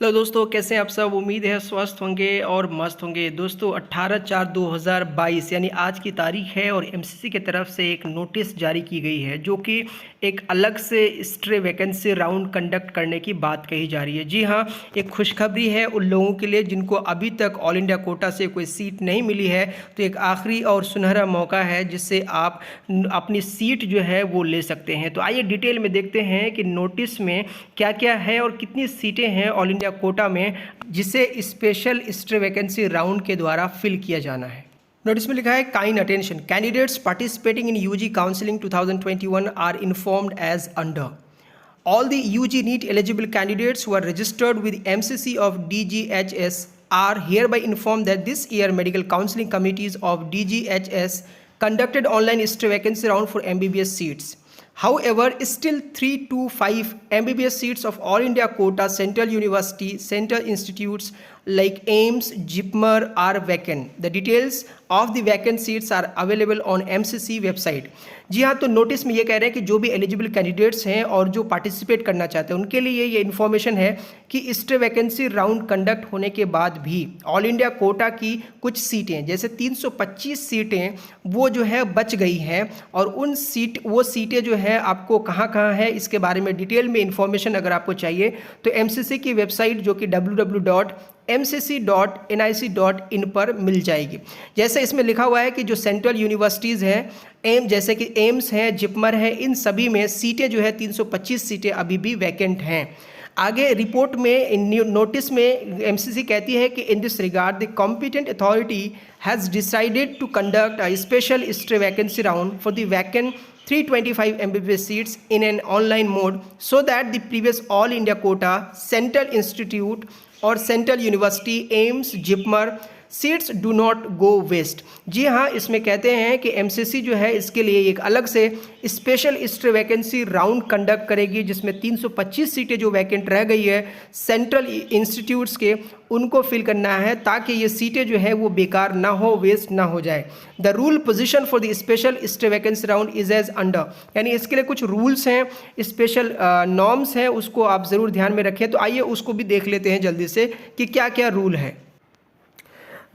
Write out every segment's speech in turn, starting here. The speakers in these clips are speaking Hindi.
हेलो दोस्तों, कैसे हैं आप सब। उम्मीद है स्वस्थ होंगे और मस्त होंगे। दोस्तों 18/4/2022 यानी आज की तारीख है और एमसीसी की तरफ से एक नोटिस जारी की गई है जो कि एक अलग से स्ट्रे वैकेंसी राउंड कंडक्ट करने की बात कही जा रही है। जी हाँ, एक खुशखबरी है उन लोगों के लिए जिनको अभी तक ऑल इंडिया कोटा से कोई सीट नहीं मिली है। तो एक आखिरी और सुनहरा मौका है जिससे आप अपनी सीट जो है वो ले सकते हैं। तो आइए डिटेल में देखते हैं कि नोटिस में क्या क्या है और कितनी सीटें हैं ऑल इंडिया कोटा में जिसे स्पेशल स्ट्रे वैकेंसी राउंड के द्वारा फिल किया जाना है। नोटिस में लिखा है kind attention, candidates participating in UG counselling 2021 are informed as under. All the UG NEET eligible candidates who are registered with MCC of DGHS are hereby informed that this year medical counseling committees of DGHS conducted online stray vacancy round for MBBS seats. However, still 3 to 5 MBBS seats of All India quota Central University, Central Institutes like AIMS, JIPMER are vacant. The details of the vacant seats are available on MCC website. जी हाँ, तो नोटिस में ये कह रहे हैं कि जो भी एलिजिबल कैंडिडेट्स हैं और जो पार्टिसिपेट करना चाहते हैं उनके लिए ये इन्फॉर्मेशन है कि स्ट्रे वैकेंसी राउंड कंडक्ट होने के बाद भी ऑल इंडिया कोटा की कुछ सीटें जैसे 325 सीटें वो जो है बच गई हैं और वो सीटें जो है आपको कहाँ कहाँ है इसके बारे में डिटेल में इन्फॉर्मेशन अगर आपको चाहिए तो एमसीसी की वेबसाइट जो कि www.mcc.nic.in पर मिल जाएगी। जैसे इसमें लिखा हुआ है कि जो सेंट्रल यूनिवर्सिटीज़ हैं जैसे कि एम्स है, जिपमर है, इन सभी में सीटें जो है 325 सीटें अभी भी वैकेंट हैं। आगे रिपोर्ट में नोटिस में एमसीसी कहती है कि in this regard the competent authority has decided to conduct a special stray vacancy round for the vacant 325 MBBS seats in an online mode so that the previous All India quota, Central Institute और Central University, AIMS, JIPMER seats do not go waste. जी हाँ, इसमें कहते हैं कि एमसीसी जो है इसके लिए एक अलग से special stray vacancy round conduct करेगी जिसमें 325 सीटें जो वैकेंट रह गई है सेंट्रल इंस्टीट्यूट्स के उनको फिल करना है ताकि ये सीटें जो है वो बेकार ना हो, वेस्ट ना हो जाए। The rule position for the special stray vacancy round is as under, यानी इसके लिए कुछ रूल्स हैं, स्पेशल नॉर्म्स हैं, उसको आप ज़रूर ध्यान में रखें। तो आइए उसको भी देख लेते हैं जल्दी से कि क्या क्या रूल है।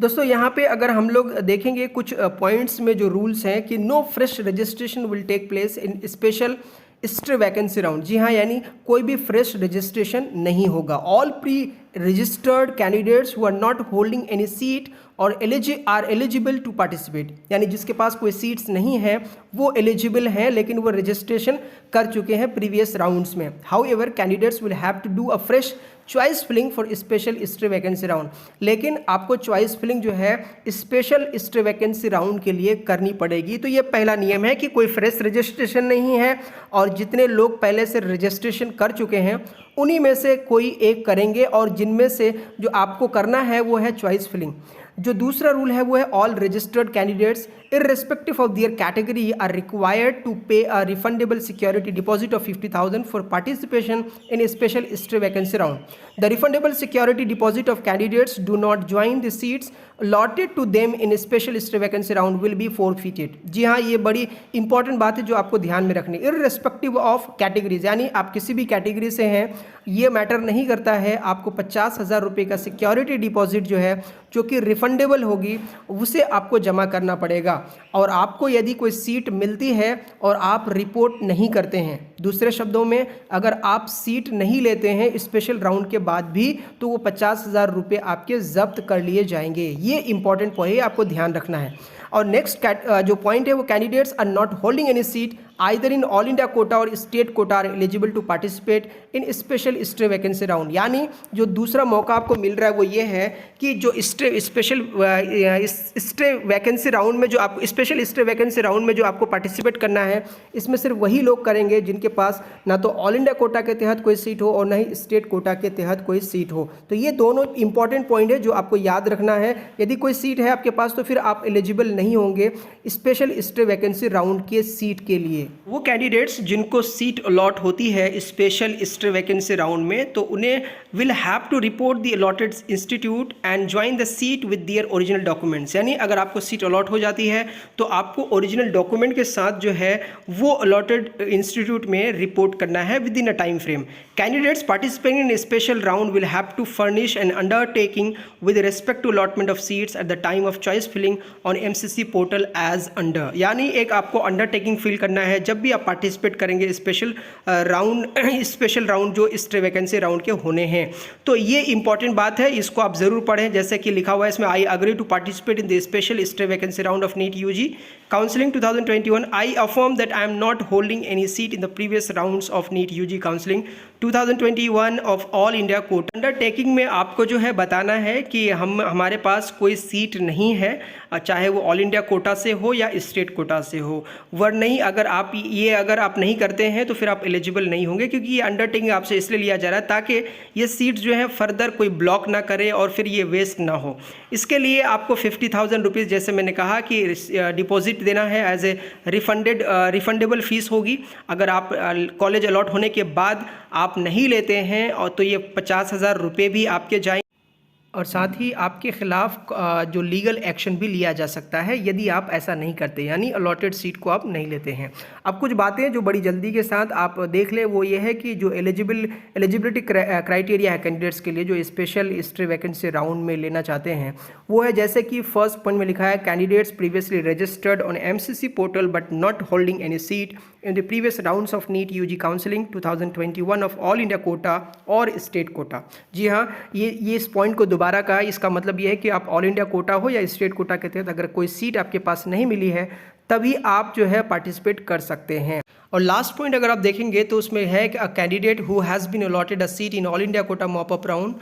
दोस्तों यहाँ पे अगर हम लोग देखेंगे कुछ पॉइंट्स में जो रूल्स हैं कि no fresh registration will take place in special stray vacancy round. जी हाँ, यानी कोई भी फ्रेश रजिस्ट्रेशन नहीं होगा। All pre registered candidates who are not holding any seat और आर एलिजिबल टू पार्टिसिपेट, यानी जिसके पास कोई सीट्स नहीं है वो एलिजिबल हैं लेकिन वो रजिस्ट्रेशन कर चुके हैं प्रीवियस राउंड्स में। However candidates will have to do a fresh choice filling for special stray vacancy round, लेकिन आपको चॉइस फिलिंग जो है स्पेशल स्ट्रे वैकेंसी राउंड के लिए करनी पड़ेगी। तो ये पहला नियम है कि कोई फ्रेश रजिस्ट्रेशन नहीं है और जितने लोग पहले से रजिस्ट्रेशन कर चुके हैं उन्हीं में से कोई एक करेंगे और जिनमें से जो आपको करना है वो है चॉइस फिलिंग। जो दूसरा रूल है वो है all registered candidates irrespective of their category are required to pay a refundable security deposit of 50,000 for participation in a special stray vacancy round. The refundable security deposit of candidates do not join the seats allotted to them in a special stray vacancy round will be forfeited. जी हाँ, ये बड़ी इंपॉर्टेंट बात है जो आपको ध्यान में रखनी। irrespective of categories, यानी आप किसी भी कैटेगरी से हैं ये मैटर नहीं करता है। आपको 50,000 रुपये का सिक्योरिटी डिपॉजिट जो है जो कि रिफंडेबल होगी उसे आपको जमा करना पड़ेगा। और आपको यदि कोई सीट मिलती है और आप रिपोर्ट नहीं करते हैं, दूसरे शब्दों में अगर आप सीट नहीं लेते हैं स्पेशल राउंड के बाद भी तो वो 50,000 रुपये आपके जब्त कर लिए जाएंगे। ये इंपॉर्टेंट पॉइंट है, आपको ध्यान रखना है। और नेक्स्ट जो पॉइंट है वो candidates are not holding any seat either in all India quota और state quota are eligible to participate in special stray vacancy round. यानी जो दूसरा मौका आपको मिल रहा है वो ये है कि जो स्पेशल स्ट्रे वैकेंसी राउंड में जो आपको स्पेशल स्ट्रे वैकेंसी राउंड में जो आपको पार्टिसिपेट करना है इसमें सिर्फ वही लोग करेंगे जिनके पास ना तो ऑल इंडिया कोटा के तहत कोई सीट हो और ना ही स्टेट कोटा के तहत कोई सीट हो। तो ये दोनों इंपॉर्टेंट पॉइंट है जो आपको याद रखना है। यदि कोई सीट है आपके पास तो फिर आप एलिजिबल नहीं होंगे स्पेशल स्ट्रे वैकेंसी राउंड के सीट के लिए। वो कैंडिडेट्स जिनको सीट अलॉट होती है स्पेशल स्टे वैकेंसी राउंड में, तो उन्हें will have to report the allotted institute and join the seat with their original documents. यानी अगर आपको सीट अलॉट हो जाती है तो आपको ओरिजिनल डॉक्यूमेंट के साथ जो है वो अलॉटेड इंस्टीट्यूट में रिपोर्ट करना है within a time frame. Candidates participating in special round will have to furnish an undertaking with respect to allotment of seats at the time of choice filling on MCC portal as under. यानी एक आपको अंडरटेकिंग फिल करना है जब भी आप पार्टिसिपेट करेंगे स्पेशल राउंड जो स्टे वैकेंसी राउंड के होने हैं। तो ये इंपॉर्टेंट बात है, इसको आप जरूर पढ़ें। जैसे कि लिखा हुआ है इसमें, I agree to participate in the special stay vacancy round of NEET UG counselling 2021। I affirm that I am not holding any seat in the previous rounds of NEET UG counselling 2021 of all India quota. Undertaking में आपको जो है बताना है कि हमारे पास कोई सीट नहीं है, चाहे वो ऑल इंडिया कोटा से हो या स्टेट कोटा से हो। वरना नहीं, अगर आप नहीं करते हैं तो फिर आप एलिजिबल नहीं होंगे, क्योंकि ये अंडरटेकिंग आपसे इसलिए लिया जा रहा है ताकि ये सीट जो है फर्दर कोई ब्लॉक ना करे और फिर ये वेस्ट ना हो। इसके लिए आपको 50,000 रुपीज़, जैसे मैंने कहा कि डिपॉजिट देना है, एज ए रिफंडेबल फीस होगी। अगर आप कॉलेज अलॉट होने के बाद आप नहीं लेते हैं और तो ये 50,000 रुपये भी आपके जाएंगे और साथ ही आपके खिलाफ जो लीगल एक्शन भी लिया जा सकता है यदि आप ऐसा नहीं करते, यानी अलॉटेड सीट को आप नहीं लेते हैं। अब कुछ बातें जो बड़ी जल्दी के साथ आप देख लें, वो ये है कि जो एलिजिबिलिटी क्राइटेरिया है कैंडिडेट्स के लिए जो स्पेशल स्टे वैकेंसी राउंड में लेना चाहते हैं, वो है जैसे कि फर्स्ट पॉइंट में लिखा है, candidates previously registered on MCC portal but not holding any seat in the previous rounds of NEET UG counselling 2021 of all India quota और स्टेट कोटा। जी हाँ, ये इस पॉइंट को दोबारा कहा। इसका मतलब ये है कि आप ऑल इंडिया कोटा हो या स्टेट कोटा के तहत अगर कोई सीट आपके पास नहीं मिली है तभी आप जो है पार्टिसिपेट कर सकते हैं। और लास्ट पॉइंट अगर आप देखेंगे तो उसमें है कि a candidate who has been allotted a seat in all India quota mop up round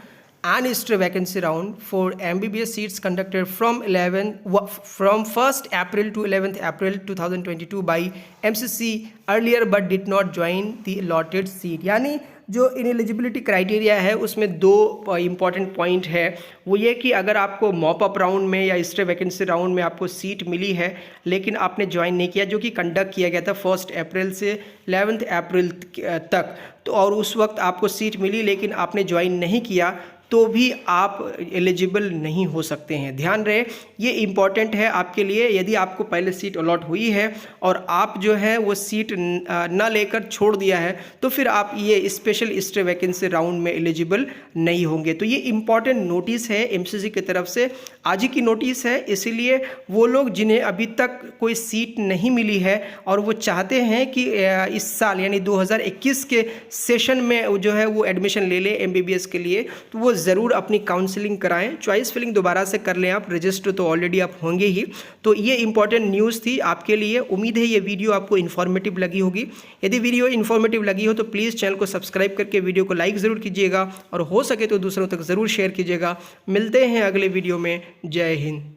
and stay vacancy round for MBBS seats conducted from 1st April to 11th April 2022 by MCC earlier but did not join the allotted seat। यानी जो इनएलिजिबिलिटी क्राइटेरिया है उसमें दो इंपॉर्टेंट पॉइंट है। वो ये कि अगर आपको मॉप अप राउंड में या स्टे वैकेंसी राउंड में आपको सीट मिली है लेकिन आपने ज्वाइन नहीं किया, जो कि कंडक्ट किया गया था 1 अप्रैल से 11 अप्रैल तक, तो और उस वक्त आपको सीट मिली लेकिन आपने ज्वाइन नहीं किया, तो भी आप एलिजिबल नहीं हो सकते हैं। ध्यान रहे, ये इम्पॉर्टेंट है आपके लिए। यदि आपको पहले सीट अलॉट हुई है और आप जो है वो सीट ना लेकर छोड़ दिया है तो फिर आप ये स्पेशल स्टे वैकेंसी राउंड में एलिजिबल नहीं होंगे। तो ये इम्पॉर्टेंट नोटिस है एमसीसी की तरफ से, आज ही की नोटिस है। इसीलिए वो लोग जिन्हें अभी तक कोई सीट नहीं मिली है और वो चाहते हैं कि इस साल यानी 2021 के सेशन में जो है वो एडमिशन ले ले MBBS के लिए, तो वो ज़रूर अपनी काउंसलिंग कराएं। चॉइस फिलिंग दोबारा से कर लें आप, रजिस्टर तो ऑलरेडी आप होंगे ही। तो ये इंपॉर्टेंट न्यूज़ थी आपके लिए। उम्मीद है ये वीडियो आपको इन्फॉर्मेटिव लगी होगी। यदि वीडियो इन्फॉर्मेटिव लगी हो तो प्लीज़ चैनल को सब्सक्राइब करके वीडियो को लाइक ज़रूर कीजिएगा और हो सके तो दूसरों तक ज़रूर शेयर कीजिएगा। मिलते हैं अगले वीडियो में। जय हिंद।